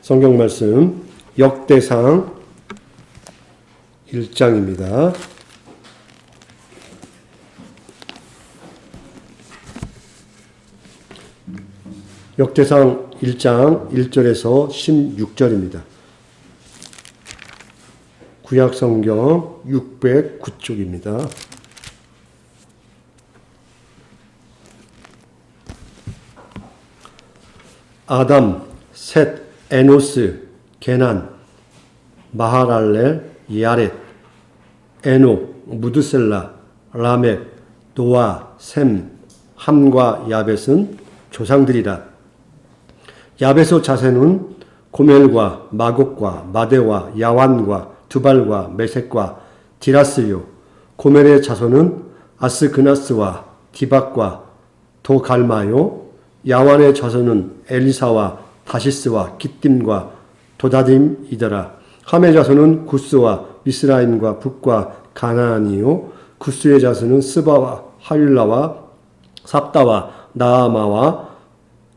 성경 말씀 역대상 1장입니다. 역대상 1장 1절에서 16절입니다. 구약성경 609쪽입니다. 아담, 셋, 에노스, 게난, 마하랄렐, 야렛, 에녹, 무드셀라, 라멕, 노아, 셈, 함과 야벳은 조상들이라. 야벳의 자손은 고멜과 마곡과 마데와 야완과 두발과 메색과 디라스요. 고멜의 자손은 아스그나스와 디박과 도갈마요. 야완의 자손은 엘리사와 다시스와 기띔과 도다딤이더라. 함의 자손은 구스와 미스라임과 북과 가나안이요. 구스의 자손은 스바와 하윌라와 삽다와 나아마와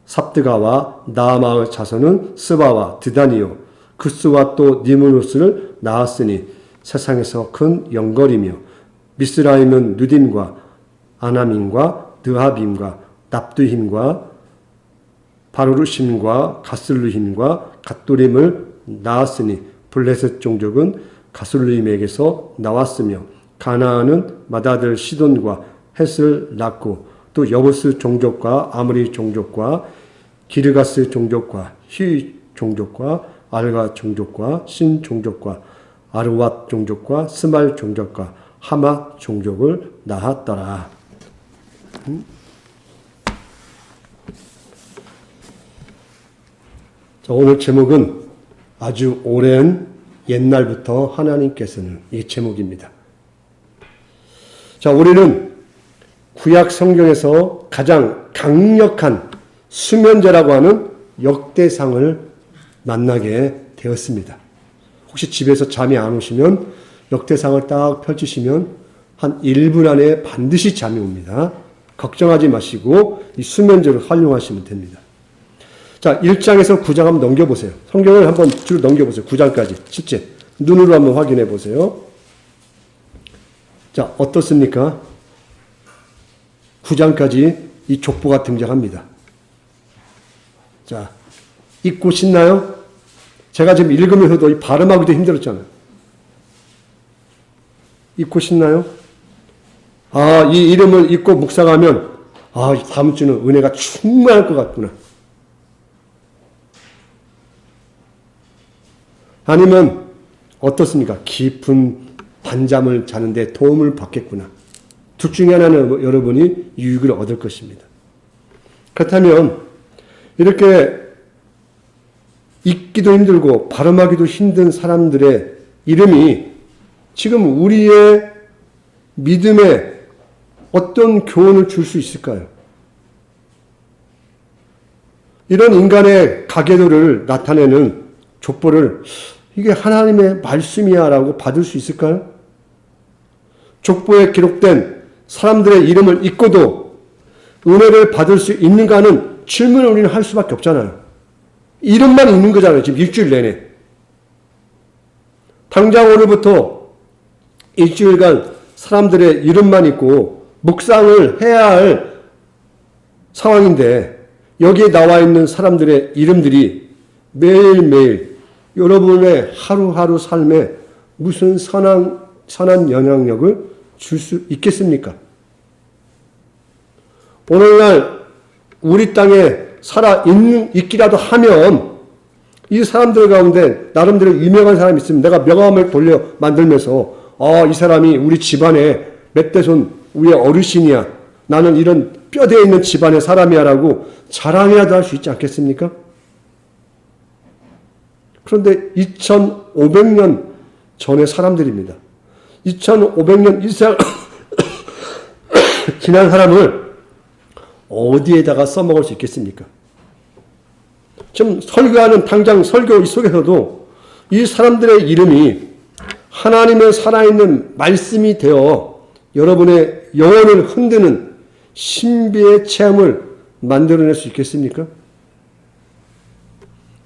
삽드가와 나아마의 자손은 스바와 드단이요. 구스와 또 니무노스를 낳았으니 세상에서 큰 영걸이며 미스라임은 누딘과 아나민과 느하빔과 납두힘과 바루르심과 가슬루힘과 갓도림을 낳았으니 블레셋 종족은 가슬루힘에게서 나왔으며 가나안은 맏아들 시돈과 헷을 낳고 또 여부스 종족과 아므리 종족과 기르가스 종족과 히 종족과 알가 종족과 신 종족과 아르왓 종족과 스말 종족과 하마 종족을 낳았더라. 자, 오늘 제목은 아주 오랜 옛날부터 하나님께서는 이 제목입니다. 자, 우리는 구약 성경에서 가장 강력한 수면제라고 하는 역대상을 만나게 되었습니다. 혹시 집에서 잠이 안 오시면 역대상을 딱 펼치시면 한 1분 안에 반드시 잠이 옵니다. 걱정하지 마시고 이 수면제를 활용하시면 됩니다. 자, 1장에서 9장 한번 넘겨보세요. 성경을 한번 쭉 넘겨보세요. 9장까지. 실제 눈으로 한번 확인해 보세요. 자, 어떻습니까? 9장까지 이 족보가 등장합니다. 자, 읽고 신나요? 제가 지금 읽으면서도 이 발음하기도 힘들었잖아요. 읽고 신나요? 아, 이 이름을 읽고 묵상하면 아, 다음 주는 은혜가 충만할 것 같구나. 아니면 어떻습니까? 깊은 단잠을 자는데 도움을 받겠구나. 둘 중에 하나는 여러분이 유익을 얻을 것입니다. 그렇다면 이렇게 읽기도 힘들고 발음하기도 힘든 사람들의 이름이 지금 우리의 믿음에 어떤 교훈을 줄 수 있을까요? 이런 인간의 가계도를 나타내는 족보를 이게 하나님의 말씀이야 라고 받을 수 있을까요? 족보에 기록된 사람들의 이름을 읽고도 은혜를 받을 수 있는가 하는 질문을 우리는 할 수밖에 없잖아요. 이름만 읽는 거잖아요. 지금 일주일 내내. 당장 오늘부터 일주일간 사람들의 이름만 읽고 묵상을 해야 할 상황인데 여기에 나와 있는 사람들의 이름들이 매일매일 여러분의 하루하루 삶에 무슨 선한 영향력을 줄 수 있겠습니까? 오늘날 우리 땅에 있기라도 하면 이 사람들 가운데 나름대로 유명한 사람이 있으면 내가 명함을 돌려 만들면서 이 사람이 우리 집안에 몇 대손 우리의 어르신이야. 나는 이런 뼈대에 있는 집안의 사람이야 라고 자랑이라도 할 수 있지 않겠습니까? 그런데 2500년 전의 사람들입니다. 2500년 이상 지난 사람을 어디에다가 써먹을 수 있겠습니까? 지금 설교하는 당장 설교 속에서도 이 사람들의 이름이 하나님의 살아있는 말씀이 되어 여러분의 영혼을 흔드는 신비의 체험을 만들어낼 수 있겠습니까?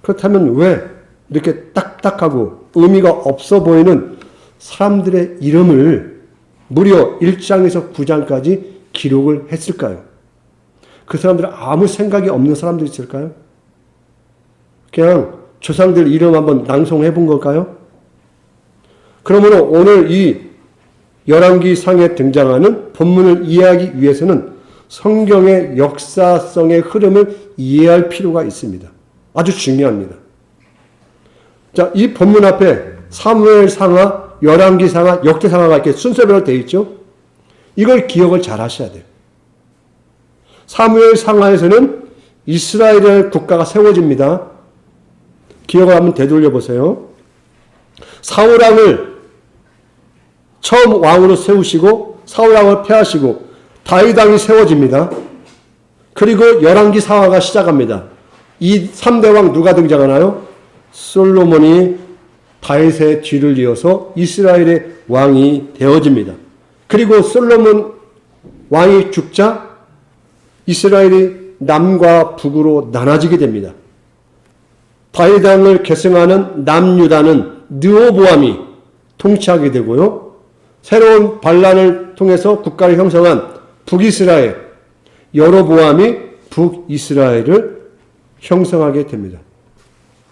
그렇다면 왜 이렇게 딱딱하고 의미가 없어 보이는 사람들의 이름을 무려 1장에서 9장까지 기록을 했을까요? 그 사람들은 아무 생각이 없는 사람들이 있을까요? 그냥 조상들 이름 한번 낭송해 본 걸까요? 그러므로 오늘 이 열왕기상에 등장하는 본문을 이해하기 위해서는 성경의 역사성의 흐름을 이해할 필요가 있습니다. 아주 중요합니다. 자, 이 본문 앞에 사무엘상하, 열왕기상하, 역대상하가 이렇게 순서별로 되어 있죠. 이걸 기억을 잘 하셔야 돼요. 사무엘상하에서는 이스라엘의 국가가 세워집니다. 기억을 한번 되돌려 보세요. 사울왕을 처음 왕으로 세우시고 사울왕을 폐하시고 다윗왕이 세워집니다. 그리고 열왕기상하가 시작합니다. 이 3대 왕 누가 등장하나요? 솔로몬이 다윗의 뒤를 이어서 이스라엘의 왕이 되어집니다. 그리고 솔로몬 왕이 죽자 이스라엘이 남과 북으로 나눠지게 됩니다. 다윗 왕을 계승하는 남유다는 르호보암이 통치하게 되고요. 새로운 반란을 통해서 국가를 형성한 북이스라엘, 여로보암이 북이스라엘을 형성하게 됩니다.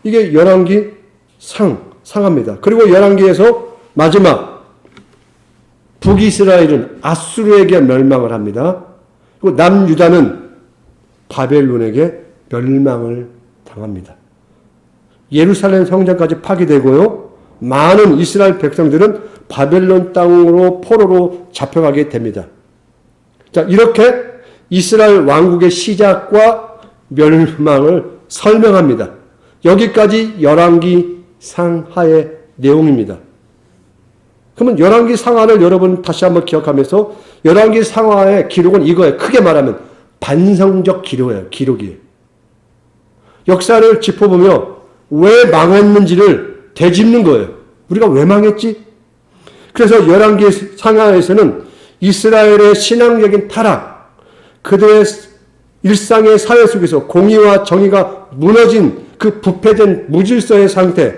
이게 열왕기 상합니다. 그리고 열왕기에서 마지막 북이스라엘은 아수르에게 멸망을 합니다. 그리고 남유다는 바벨론에게 멸망을 당합니다. 예루살렘 성전까지 파괴되고요. 많은 이스라엘 백성들은 바벨론 땅으로 포로로 잡혀가게 됩니다. 자, 이렇게 이스라엘 왕국의 시작과 멸망을 설명합니다. 여기까지 열왕기 상하의 내용입니다. 그러면 열왕기 상하를 여러분 다시 한번 기억하면서 열왕기 상하의 기록은 이거예요. 크게 말하면 반성적 기록이에요. 역사를 짚어보며 왜 망했는지를 되짚는 거예요. 우리가 왜 망했지? 그래서 열왕기 상하에서는 이스라엘의 신앙적인 타락, 그들의 일상의 사회 속에서 공의와 정의가 무너진 그 부패된 무질서의 상태,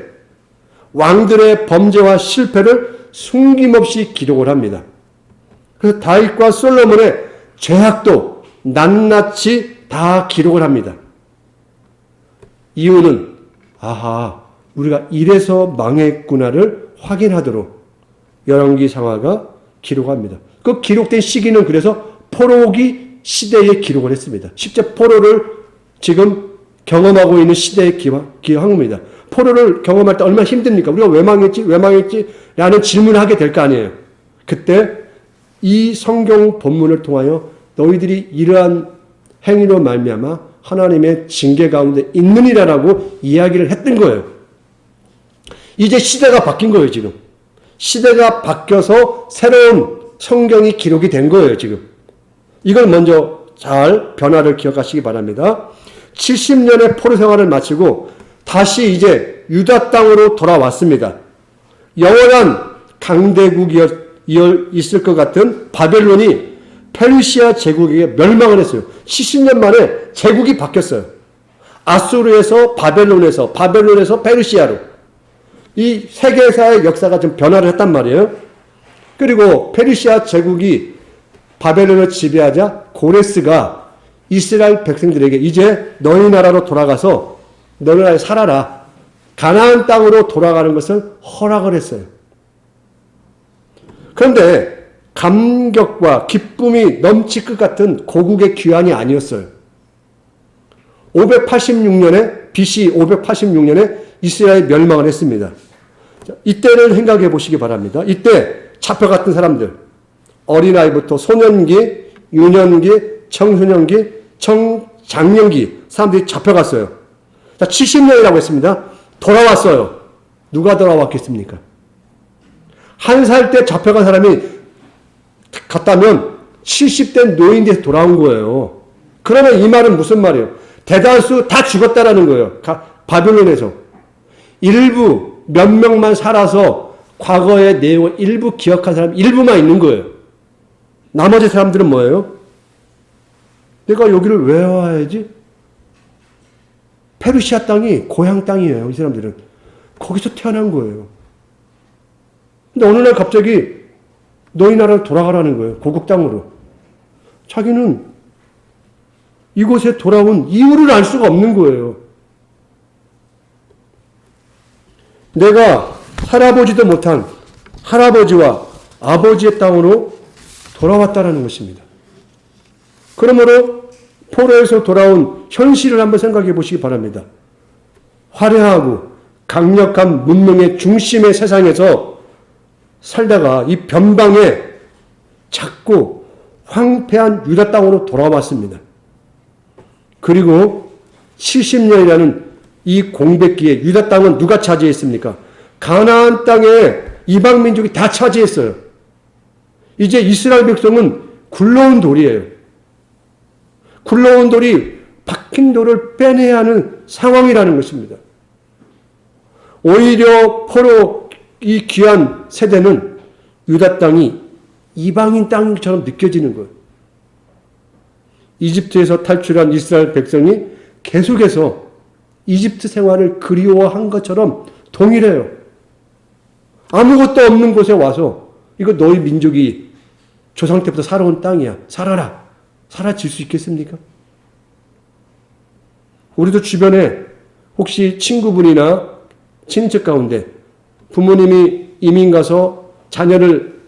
왕들의 범죄와 실패를 숨김없이 기록을 합니다. 그래서 다윗과 솔로몬의 죄악도 낱낱이 다 기록을 합니다. 이유는 우리가 이래서 망했구나를 확인하도록 열왕기 상하가 기록합니다. 그 기록된 시기는 그래서 포로기 시대에 기록을 했습니다. 실제 포로를 지금 경험하고 있는 시대에 기록한 겁니다. 포로를 경험할 때 얼마나 힘듭니까? 우리가 왜 망했지? 라는 질문을 하게 될 거 아니에요. 그때 이 성경 본문을 통하여 너희들이 이러한 행위로 말미암아 하나님의 징계 가운데 있느니라라고 이야기를 했던 거예요. 이제 시대가 바뀐 거예요, 지금. 시대가 바뀌어서 새로운 성경이 기록이 된 거예요, 지금. 이걸 먼저 잘 변화를 기억하시기 바랍니다. 70년의 포로 생활을 마치고 다시 이제 유다 땅으로 돌아왔습니다. 영원한 강대국이 있을 것 같은 바벨론이 페르시아 제국에게 멸망을 했어요. 70년 만에 제국이 바뀌었어요. 아수르에서 바벨론에서 페르시아로. 이 세계사의 역사가 좀 변화를 했단 말이에요. 그리고 페르시아 제국이 바벨론을 지배하자 고레스가 이스라엘 백성들에게 이제 너희 나라로 돌아가서 너희 나라에 살아라. 가나안 땅으로 돌아가는 것을 허락을 했어요. 그런데 감격과 기쁨이 넘칠 것 같은 고국의 귀환이 아니었어요. 586년에 BC 586년에 이스라엘이 멸망을 했습니다. 이때를 생각해 보시기 바랍니다. 이때 잡혀갔던 사람들, 어린아이부터 소년기, 유년기, 청소년기, 장년기 사람들이 잡혀갔어요. 자, 70년이라고 했습니다. 돌아왔어요. 누가 돌아왔겠습니까? 1살 때 잡혀간 사람이 갔다면 70대 노인돼서 돌아온 거예요. 그러면 이 말은 무슨 말이에요? 대다수 다 죽었다라는 거예요. 바빌론에서. 일부 몇 명만 살아서 과거의 내용을 일부 기억한 사람 일부만 있는 거예요. 나머지 사람들은 뭐예요? 내가 여기를 왜 와야지? 페르시아 땅이 고향 땅이에요. 이 사람들은. 거기서 태어난 거예요. 근데 어느 날 갑자기 너희 나라로 돌아가라는 거예요. 고국 땅으로. 자기는 이곳에 돌아온 이유를 알 수가 없는 거예요. 내가 살아보지도 못한 할아버지와 아버지의 땅으로 돌아왔다라는 것입니다. 그러므로 포로에서 돌아온 현실을 한번 생각해 보시기 바랍니다. 화려하고 강력한 문명의 중심의 세상에서 살다가 이 변방에 작고 황폐한 유다 땅으로 돌아왔습니다. 그리고 70년이라는 이 공백기에 유다 땅은 누가 차지했습니까? 가나안 땅에 이방 민족이 다 차지했어요. 이제 이스라엘 백성은 굴러온 돌이에요. 굴러온 돌이 박힌 돌을 빼내야 하는 상황이라는 것입니다. 오히려 포로 이 귀한 세대는 유다 땅이 이방인 땅처럼 느껴지는 거예요. 이집트에서 탈출한 이스라엘 백성이 계속해서 이집트 생활을 그리워한 것처럼 동일해요. 아무것도 없는 곳에 와서 이거 너희 민족이 조상 때부터 살아온 땅이야. 살아라. 살아질 수 있겠습니까? 우리도 주변에 혹시 친구분이나 친척 가운데 부모님이 이민 가서 자녀를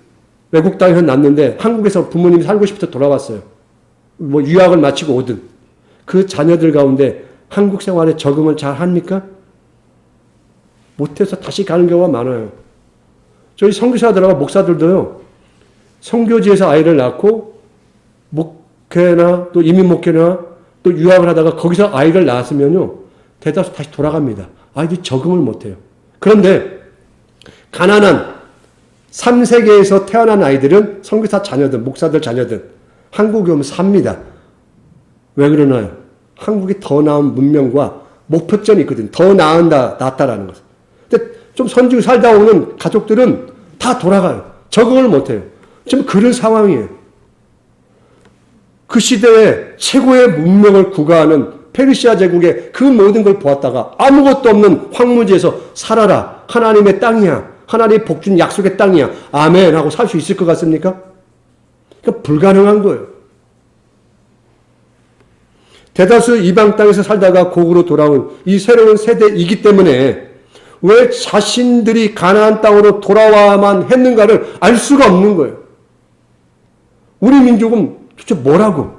외국 땅에서 낳는데 한국에서 부모님이 살고 싶어서 돌아왔어요. 뭐 유학을 마치고 오든 그 자녀들 가운데 한국 생활에 적응을 잘 합니까? 못해서 다시 가는 경우가 많아요. 저희 선교사들하고 목사들도요. 선교지에서 아이를 낳고 목회나 또 이민 목회나 또 유학을 하다가 거기서 아이를 낳았으면요. 대다수 다시 돌아갑니다. 아이들이 적응을 못해요. 그런데 가난한 3세계에서 태어난 아이들은 선교사 자녀들, 목사들 자녀들 한국에 오면 삽니다. 왜 그러나요? 한국이 더 나은 문명과 목표점이 있거든요. 더 낫다라는 것. 근데 좀 선지고 살다 오는 가족들은 다 돌아가요. 적응을 못해요. 지금 그런 상황이에요. 그 시대에 최고의 문명을 구가하는 페르시아 제국의 그 모든 걸 보았다가 아무것도 없는 황무지에서 살아라. 하나님의 땅이야. 하나님의 복준 약속의 땅이야. 아멘 하고 살 수 있을 것 같습니까? 그러니까 불가능한 거예요. 대다수 이방 땅에서 살다가 고국으로 돌아온 이 새로운 세대이기 때문에 왜 자신들이 가나안 땅으로 돌아와야만 했는가를 알 수가 없는 거예요. 우리 민족은 도대체 뭐라고?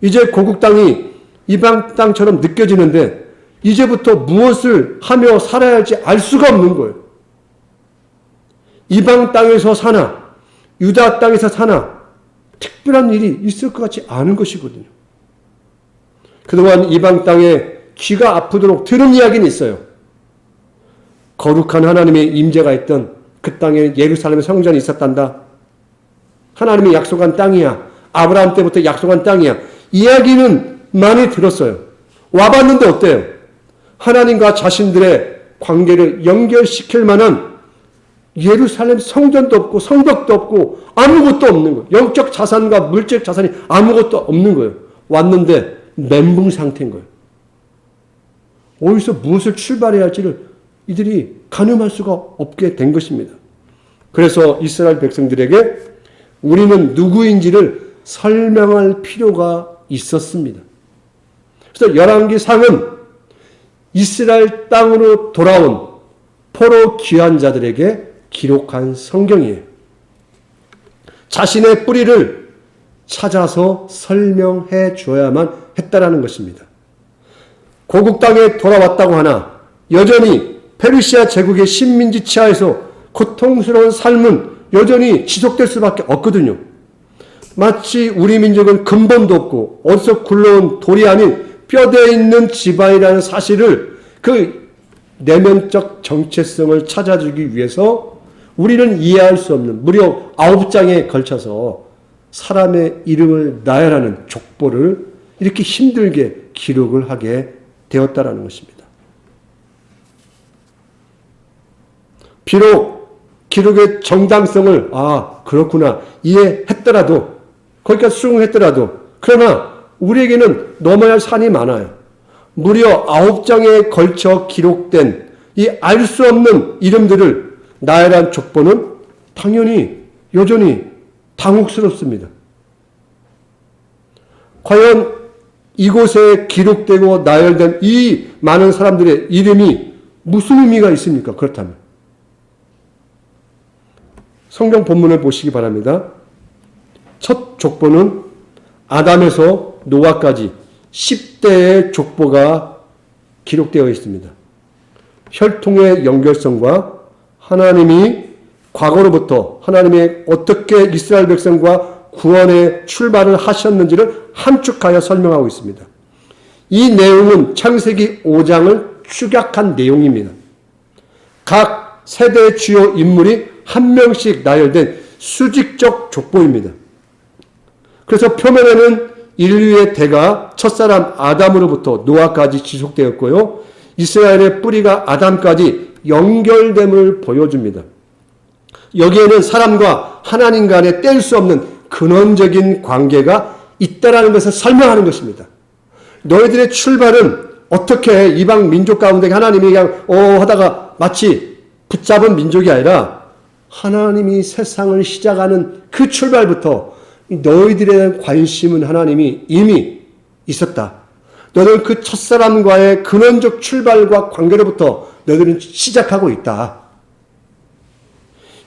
이제 고국 땅이 이방 땅처럼 느껴지는데 이제부터 무엇을 하며 살아야 할지 알 수가 없는 거예요. 이방 땅에서 사나 유다 땅에서 사나 특별한 일이 있을 것 같지 않은 것이거든요. 그동안 이방 땅에 귀가 아프도록 들은 이야기는 있어요. 거룩한 하나님의 임재가 있던 그 땅에 예루살렘의 성전이 있었단다. 하나님이 약속한 땅이야. 아브라함 때부터 약속한 땅이야. 이야기는 많이 들었어요. 와봤는데 어때요? 하나님과 자신들의 관계를 연결시킬 만한 예루살렘 성전도 없고 성벽도 없고 아무것도 없는 거예요. 영적 자산과 물질 자산이 아무것도 없는 거예요. 왔는데 멘붕 상태인 거예요. 어디서 무엇을 출발해야 할지를 이들이 가늠할 수가 없게 된 것입니다. 그래서 이스라엘 백성들에게 우리는 누구인지를 설명할 필요가 있었습니다. 그래서 열왕기상은 이스라엘 땅으로 돌아온 포로 귀환 자들에게 기록한 성경이에요. 자신의 뿌리를 찾아서 설명해 줘야만 했다라는 것입니다. 고국 땅에 돌아왔다고 하나 여전히 페르시아 제국의 식민지 치하에서 고통스러운 삶은 여전히 지속될 수밖에 없거든요. 마치 우리 민족은 근본도 없고 어디서 굴러온 돌이 아닌 뼈대에 있는 지방이라는 사실을 그 내면적 정체성을 찾아주기 위해서 우리는 이해할 수 없는 무려 9장에 걸쳐서 사람의 이름을 나열하는 족보를 이렇게 힘들게 기록을 하게 되었다라는 것입니다. 비록 기록의 정당성을 그렇구나 이해했더라도 거기까지 수긍했더라도 그러나 우리에게는 넘어야 할 산이 많아요. 무려 9장에 걸쳐 기록된 이 알 수 없는 이름들을 나열한 족보는 당연히 여전히 당혹스럽습니다. 과연 이곳에 기록되고 나열된 이 많은 사람들의 이름이 무슨 의미가 있습니까? 그렇다면 성경 본문을 보시기 바랍니다. 첫 족보는 아담에서 노아까지 10대의 족보가 기록되어 있습니다. 혈통의 연결성과 하나님이 과거로부터 하나님이 어떻게 이스라엘 백성과 구원의 출발을 하셨는지를 함축하여 설명하고 있습니다. 이 내용은 창세기 5장을 축약한 내용입니다. 각 세대의 주요 인물이 한 명씩 나열된 수직적 족보입니다. 그래서 표면에는 인류의 대가 첫사람 아담으로부터 노아까지 지속되었고요. 이스라엘의 뿌리가 아담까지 연결됨을 보여줍니다. 여기에는 사람과 하나님 간에 뗄 수 없는 근원적인 관계가 있다라는 것을 설명하는 것입니다. 너희들의 출발은 어떻게 이방 민족 가운데 하나님이 그냥 하다가 마치 붙잡은 민족이 아니라 하나님이 세상을 시작하는 그 출발부터 너희들에 대한 관심은 하나님이 이미 있었다. 너희들은 그 첫사람과의 근원적 출발과 관계로부터 너희들은 시작하고 있다.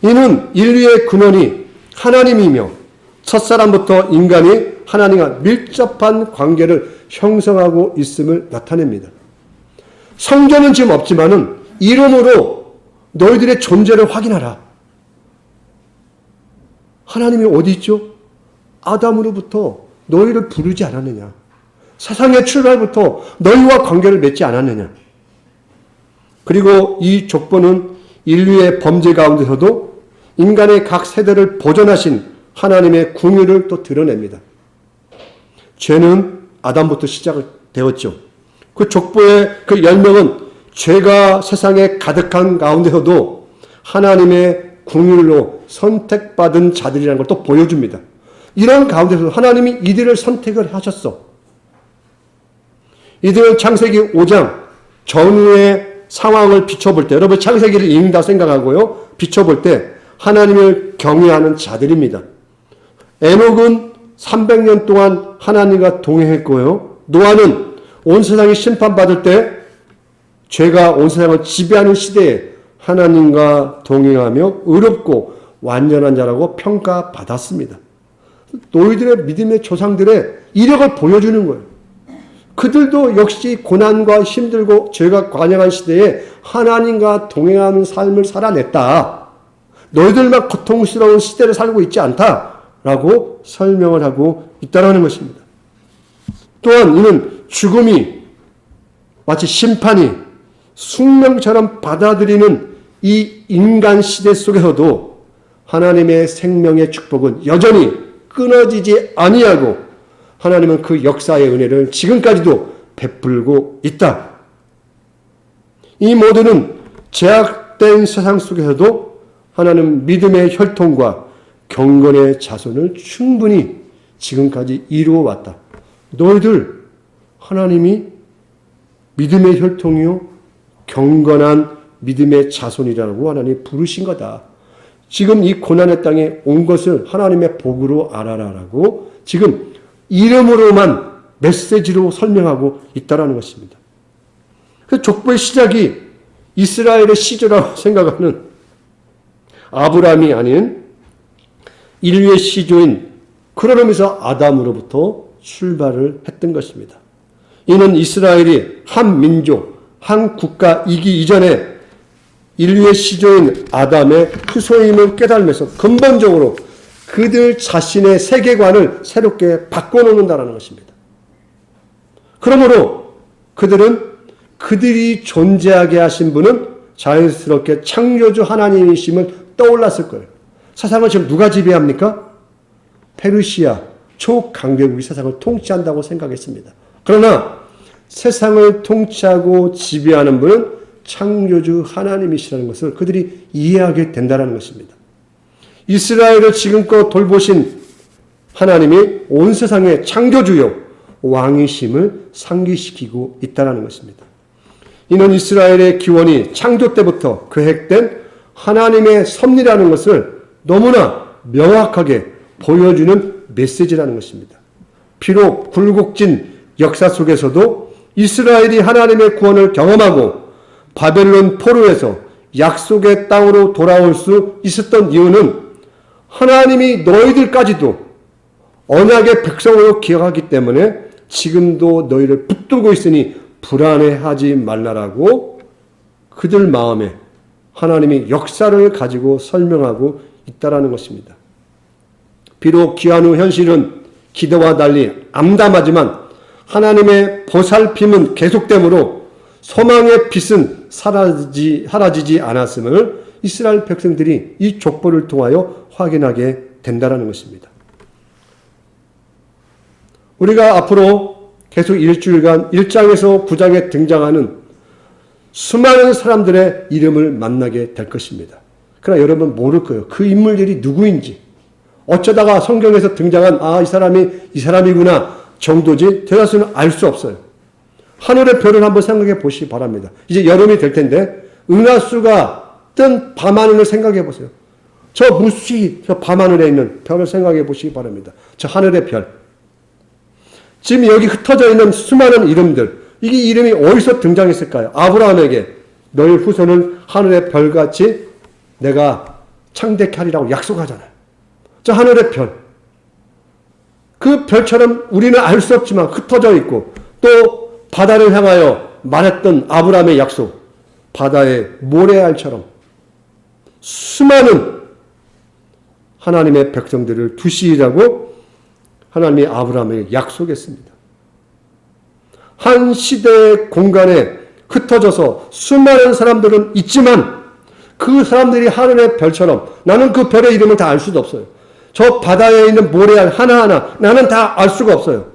이는 인류의 근원이 하나님이며 첫사람부터 인간이 하나님과 밀접한 관계를 형성하고 있음을 나타냅니다. 성전은 지금 없지만은 이름으로 너희들의 존재를 확인하라. 하나님이 어디 있죠? 아담으로부터 너희를 부르지 않았느냐? 세상의 출발부터 너희와 관계를 맺지 않았느냐? 그리고 이 족보는 인류의 범죄 가운데서도 인간의 각 세대를 보존하신 하나님의 궁유를 또 드러냅니다. 죄는 아담부터 시작되었죠. 그 족보의 그 열명은 죄가 세상에 가득한 가운데서도 하나님의 궁율로 선택받은 자들이라는 걸 또 보여줍니다. 이런 가운데서 하나님이 이들을 선택을 하셨어. 이들은 창세기 5장 전후의 상황을 비춰볼 때, 여러분 창세기를 읽는다 생각하고요, 비춰볼 때 하나님을 경외하는 자들입니다. 에녹은 300년 동안 하나님과 동행했고요. 노아는 온 세상이 심판받을 때 죄가 온 세상을 지배하는 시대에 하나님과 동행하며 의롭고 완전한 자라고 평가받았습니다. 너희들의 믿음의 조상들의 이력을 보여주는 거예요. 그들도 역시 고난과 힘들고 죄가 관영한 시대에 하나님과 동행하는 삶을 살아냈다. 너희들만 고통스러운 시대를 살고 있지 않다라고 설명을 하고 있다는 것입니다. 또한 이는 죽음이 마치 심판이 숙명처럼 받아들이는 이 인간 시대 속에서도 하나님의 생명의 축복은 여전히 끊어지지 아니하고 하나님은 그 역사의 은혜를 지금까지도 베풀고 있다. 이 모두는 제약된 세상 속에서도 하나님 믿음의 혈통과 경건의 자손을 충분히 지금까지 이루어 왔다. 너희들 하나님이 믿음의 혈통이요 경건한 믿음의 자손이라고 하나님 부르신 거다. 지금 이 고난의 땅에 온 것을 하나님의 복으로 알아라라고 지금 이름으로만 메시지로 설명하고 있다라는 것입니다. 그 족보의 시작이 이스라엘의 시조라고 생각하는 아브라함이 아닌 인류의 시조인 그런 의미에서 아담으로부터 출발을 했던 것입니다. 이는 이스라엘이 한 민족, 한 국가이기 이전에 인류의 시조인 아담의 후손임을 깨달으면서 근본적으로 그들 자신의 세계관을 새롭게 바꿔놓는다는 것입니다. 그러므로 그들은 그들이 존재하게 하신 분은 자연스럽게 창조주 하나님이심을 떠올랐을 거예요. 세상을 지금 누가 지배합니까? 페르시아 초강대국이 세상을 통치한다고 생각했습니다. 그러나 세상을 통치하고 지배하는 분은 창조주 하나님이시라는 것을 그들이 이해하게 된다는 것입니다. 이스라엘을 지금껏 돌보신 하나님이 온 세상의 창조주요 왕이심을 상기시키고 있다는 것입니다. 이는 이스라엘의 기원이 창조 때부터 계획된 하나님의 섭리라는 것을 너무나 명확하게 보여주는 메시지라는 것입니다. 비록 굴곡진 역사 속에서도 이스라엘이 하나님의 구원을 경험하고 바벨론 포로에서 약속의 땅으로 돌아올 수 있었던 이유는 하나님이 너희들까지도 언약의 백성으로 기억하기 때문에 지금도 너희를 붙들고 있으니 불안해하지 말라라고 그들 마음에 하나님이 역사를 가지고 설명하고 있다라는 것입니다. 비록 귀한 후 현실은 기대와 달리 암담하지만 하나님의 보살핌은 계속되므로 소망의 빛은 사라지지 않았음을 이스라엘 백성들이 이 족보를 통하여 확인하게 된다는 것입니다. 우리가 앞으로 계속 일주일간 1장에서 9장에 등장하는 수많은 사람들의 이름을 만나게 될 것입니다. 그러나 여러분 모를 거예요. 그 인물들이 누구인지. 어쩌다가 성경에서 등장한 이 사람이 이 사람이구나 정도지 대다수는 알 수 없어요. 하늘의 별을 한번 생각해 보시기 바랍니다. 이제 여름이 될 텐데 은하수가 뜬 밤하늘을 생각해 보세요. 저 밤하늘에 있는 별을 생각해 보시기 바랍니다. 저 하늘의 별. 지금 여기 흩어져 있는 수많은 이름들, 이게 이름이 어디서 등장했을까요? 아브라함에게 너희 후손을 하늘의 별같이 내가 창대케 하리라고 약속하잖아요. 저 하늘의 별. 그 별처럼 우리는 알 수 없지만 흩어져 있고 또 바다를 향하여 말했던 아브라함의 약속, 바다의 모래알처럼 수많은 하나님의 백성들을 두시리라고 하나님이 아브라함에게 약속했습니다. 한 시대의 공간에 흩어져서 수많은 사람들은 있지만 그 사람들이 하늘의 별처럼 나는 그 별의 이름을 다 알 수도 없어요. 저 바다에 있는 모래알 하나하나 나는 다 알 수가 없어요.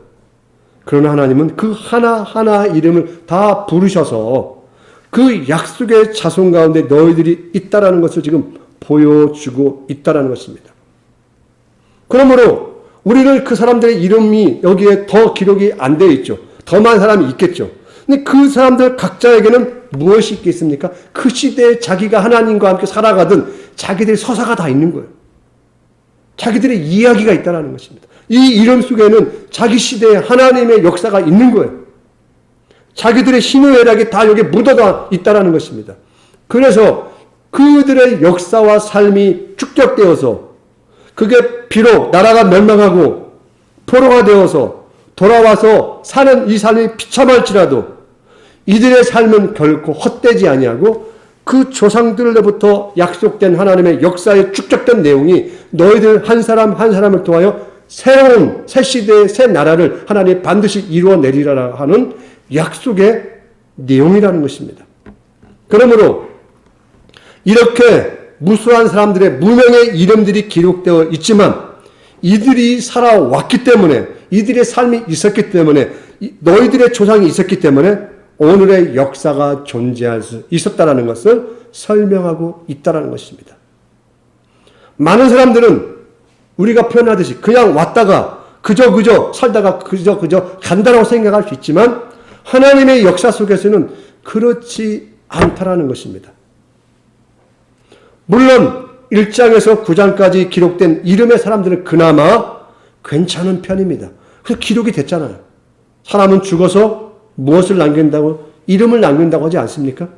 그러나 하나님은 그 하나하나 이름을 다 부르셔서 그 약속의 자손 가운데 너희들이 있다라는 것을 지금 보여주고 있다라는 것입니다. 그러므로 우리는 그 사람들의 이름이 여기에 더 기록이 안 되어 있죠. 더 많은 사람이 있겠죠. 근데 그 사람들 각자에게는 무엇이 있겠습니까? 그 시대에 자기가 하나님과 함께 살아가던 자기들의 서사가 다 있는 거예요. 자기들의 이야기가 있다는 것입니다. 이 이름 속에는 자기 시대에 하나님의 역사가 있는 거예요. 자기들의 희노애락이 다 여기에 묻어다 있다는 것입니다. 그래서 그들의 역사와 삶이 축적되어서 그게 비록 나라가 멸망하고 포로가 되어서 돌아와서 사는 이 삶이 비참할지라도 이들의 삶은 결코 헛되지 아니하고 그 조상들로부터 약속된 하나님의 역사에 축적된 내용이 너희들 한 사람 한 사람을 통하여 새로운 새 시대의 새 나라를 하나님이 반드시 이루어내리라 하는 약속의 내용이라는 것입니다. 그러므로 이렇게 무수한 사람들의 무명의 이름들이 기록되어 있지만 이들이 살아왔기 때문에 이들의 삶이 있었기 때문에 너희들의 조상이 있었기 때문에 오늘의 역사가 존재할 수 있었다는 것을 설명하고 있다는 것입니다. 많은 사람들은 우리가 표현하듯이 그냥 왔다가 그저 살다가 그저 간다라고 생각할 수 있지만 하나님의 역사 속에서는 그렇지 않다라는 것입니다. 물론 1장에서 9장까지 기록된 이름의 사람들은 그나마 괜찮은 편입니다. 그래서 기록이 됐잖아요. 사람은 죽어서 무엇을 남긴다고? 이름을 남긴다고 하지 않습니까?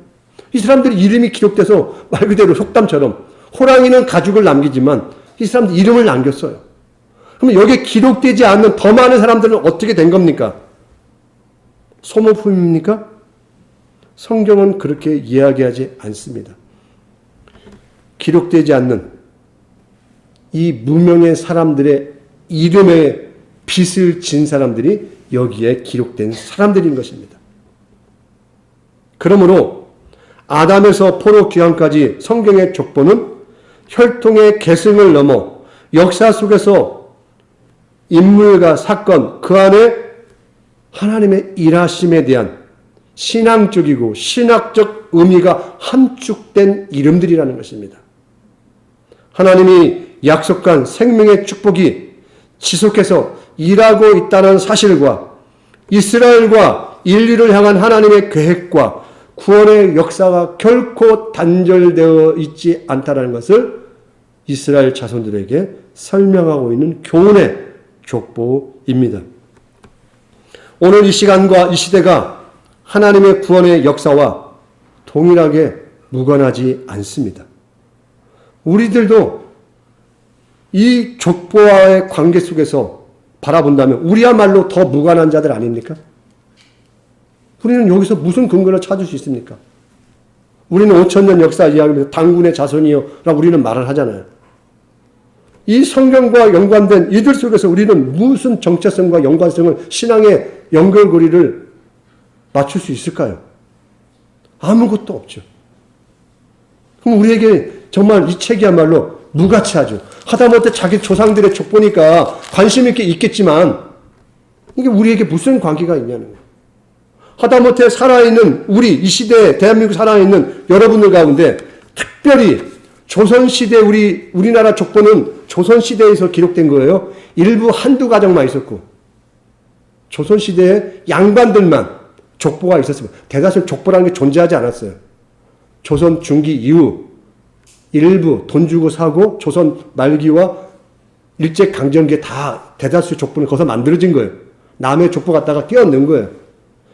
이 사람들이 이름이 기록돼서 말 그대로 속담처럼 호랑이는 가죽을 남기지만 이 사람들 이름을 남겼어요. 그러면 여기에 기록되지 않는 더 많은 사람들은 어떻게 된 겁니까? 소모품입니까? 성경은 그렇게 이야기하지 않습니다. 기록되지 않는 이 무명의 사람들의 이름에 빚을 진 사람들이 여기에 기록된 사람들인 것입니다. 그러므로 아담에서 포로 귀환까지 성경의 족보는 혈통의 계승을 넘어 역사 속에서 인물과 사건 그 안에 하나님의 일하심에 대한 신앙적이고 신학적 의미가 함축된 이름들이라는 것입니다. 하나님이 약속한 생명의 축복이 지속해서 일하고 있다는 사실과 이스라엘과 인류를 향한 하나님의 계획과 구원의 역사가 결코 단절되어 있지 않다는 것을 이스라엘 자손들에게 설명하고 있는 교훈의 족보입니다. 오늘 이 시간과 이 시대가 하나님의 구원의 역사와 동일하게 무관하지 않습니다. 우리들도 이 족보와의 관계 속에서 바라본다면 우리야말로 더 무관한 자들 아닙니까? 우리는 여기서 무슨 근거를 찾을 수 있습니까? 우리는 5,000년 역사 이야기하면서 당군의 자손이요 라고 우리는 말을 하잖아요. 이 성경과 연관된 이들 속에서 우리는 무슨 정체성과 연관성을 신앙의 연결고리를 맞출 수 있을까요? 아무것도 없죠. 그럼 우리에게 정말 이 책이야말로 무가치하죠. 하다못해 자기 조상들의 족보니까 관심 있게 있겠지만 이게 우리에게 무슨 관계가 있냐는 거예요. 하다못해 살아있는 우리 이 시대에 대한민국 살아있는 여러분들 가운데 특별히 조선시대 우리나라 족보는 조선시대에서 기록된 거예요. 일부 한두 가정만 있었고 조선시대에 양반들만 족보가 있었습니다. 대다수 족보라는 게 존재하지 않았어요. 조선 중기 이후 일부 돈 주고 사고 조선 말기와 일제강점기에 다 대다수 족보는 거기서 만들어진 거예요. 남의 족보 갖다가 끼워 넣은 거예요.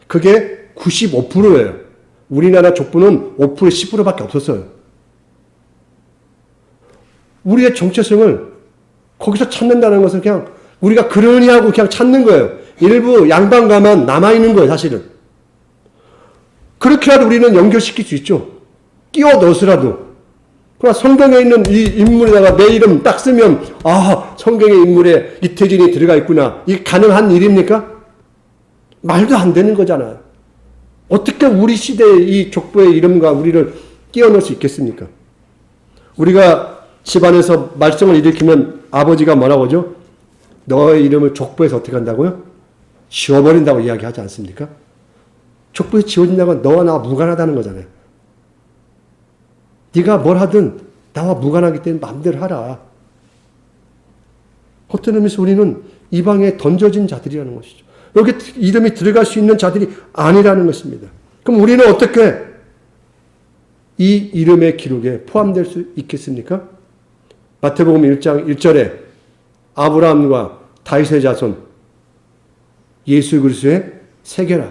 그게 95%예요. 우리나라 족보는 5%, 10%밖에 없었어요. 우리의 정체성을 거기서 찾는다는 것은 그냥 우리가 그러니 하고 그냥 찾는 거예요. 일부 양반가만 남아있는 거예요, 사실은. 그렇게라도 우리는 연결시킬 수 있죠. 끼워 넣어서라도. 그러나 성경에 있는 이 인물에다가 내 이름 딱 쓰면, 아, 성경의 인물에 이태진이 들어가 있구나. 이게 가능한 일입니까? 말도 안 되는 거잖아요. 어떻게 우리 시대의 이 족보의 이름과 우리를 끼워 넣을 수 있겠습니까? 우리가 집안에서 말썽을 일으키면 아버지가 뭐라고 하죠? 너의 이름을 족보에서 어떻게 한다고요? 지워버린다고 이야기하지 않습니까? 족보에 지워진다고 하면 너와 나와 무관하다는 거잖아요. 네가 뭘 하든 나와 무관하기 때문에 마음대로 하라. 어떤 의미에서 우리는 이방에 던져진 자들이라는 것이죠. 여기 이름이 들어갈 수 있는 자들이 아니라는 것입니다. 그럼 우리는 어떻게 이 이름의 기록에 포함될 수 있겠습니까? 마태복음 1장 1절에 아브라함과 다윗의 자손 예수 그리스도의 세계라.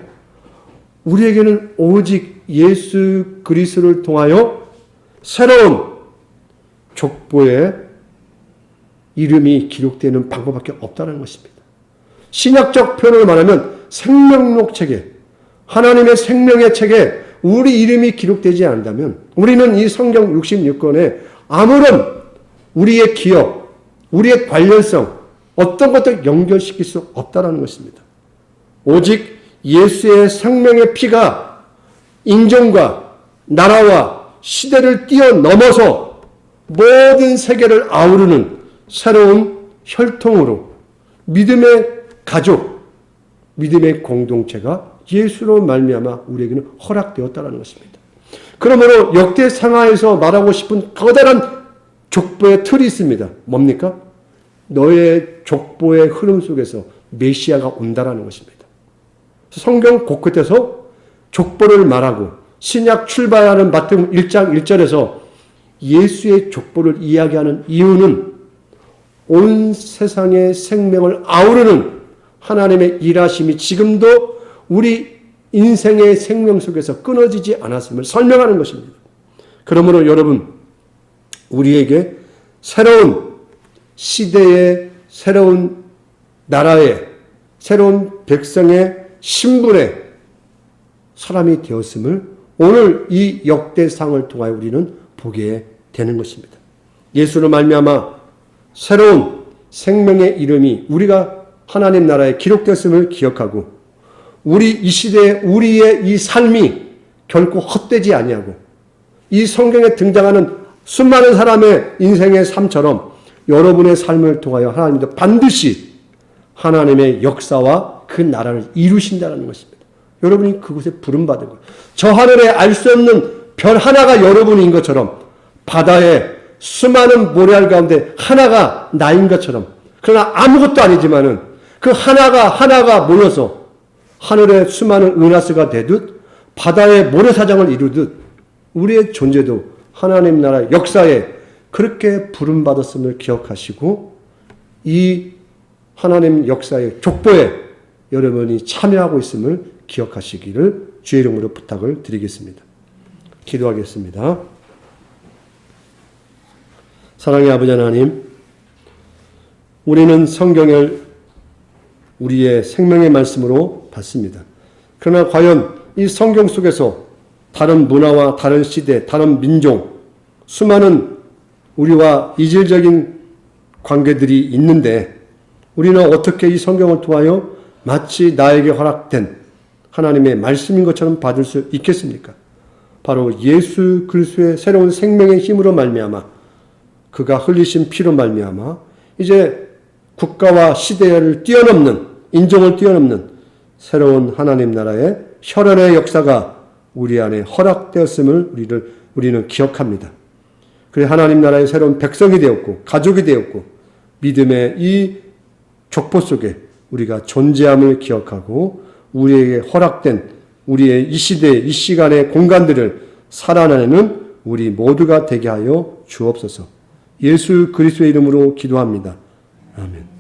우리에게는 오직 예수 그리스도를 통하여 새로운 족보에 이름이 기록되는 방법밖에 없다는 것입니다. 신약적 표현을 말하면 생명록 책에, 하나님의 생명의 책에 우리 이름이 기록되지 않는다면 우리는 이 성경 66권에 아무런 우리의 기억, 우리의 관련성, 어떤 것도 연결시킬 수 없다는 것입니다. 오직 예수의 생명의 피가 인종과 나라와 시대를 뛰어넘어서 모든 세계를 아우르는 새로운 혈통으로 믿음의 가족, 믿음의 공동체가 예수로 말미암아 우리에게는 허락되었다는 것입니다. 그러므로 역대상하에서 말하고 싶은 커다란 족보의 틀이 있습니다. 뭡니까? 너의 족보의 흐름 속에서 메시아가 온다라는 것입니다. 성경 곳곳에서 족보를 말하고 신약 출발하는 마태복음 1장 1절에서 예수의 족보를 이야기하는 이유는 온 세상의 생명을 아우르는 하나님의 일하심이 지금도 우리 인생의 생명 속에서 끊어지지 않았음을 설명하는 것입니다. 그러므로 여러분, 우리에게 새로운 시대의, 새로운 나라의, 새로운 백성의 신분의 사람이 되었음을 오늘 이 역대상을 통하여 우리는 보게 되는 것입니다. 예수로 말미암아 새로운 생명의 이름이 우리가 하나님 나라에 기록됐음을 기억하고 우리 이 시대에 우리의 이 삶이 결코 헛되지 아니하고 이 성경에 등장하는 수많은 사람의 인생의 삶처럼 여러분의 삶을 통하여 하나님도 반드시 하나님의 역사와 그 나라를 이루신다는 것입니다. 여러분이 그곳에 부름받은 거예요. 저 하늘에 알 수 없는 별 하나가 여러분인 것처럼 바다에 수많은 모래알 가운데 하나가 나인 것처럼, 그러나 아무것도 아니지만은 그 하나가 모여서 하늘의 수많은 은하수가 되듯 바다의 모래사장을 이루듯 우리의 존재도 하나님 나라의 역사에 그렇게 부름받았음을 기억하시고 이 하나님 역사의 족보에 여러분이 참여하고 있음을 기억하시기를 주의 이름으로 부탁을 드리겠습니다. 기도하겠습니다. 사랑의 아버지 하나님, 우리는 성경을 우리의 생명의 말씀으로 받습니다. 그러나 과연 이 성경 속에서 다른 문화와 다른 시대, 다른 민족, 수많은 우리와 이질적인 관계들이 있는데 우리는 어떻게 이 성경을 통하여 마치 나에게 허락된 하나님의 말씀인 것처럼 받을 수 있겠습니까? 바로 예수 그리스도의 새로운 생명의 힘으로 말미암아 그가 흘리신 피로 말미암아 이제 국가와 시대를 뛰어넘는 인종을 뛰어넘는 새로운 하나님 나라의 혈연의 역사가 우리 안에 허락되었음을 우리는 기억합니다. 그래 하나님 나라의 새로운 백성이 되었고 가족이 되었고 믿음의 이 족보 속에 우리가 존재함을 기억하고 우리에게 허락된 우리의 이 시대 이 시간의 공간들을 살아내는 우리 모두가 되게 하여 주옵소서. 예수 그리스도의 이름으로 기도합니다. 아멘.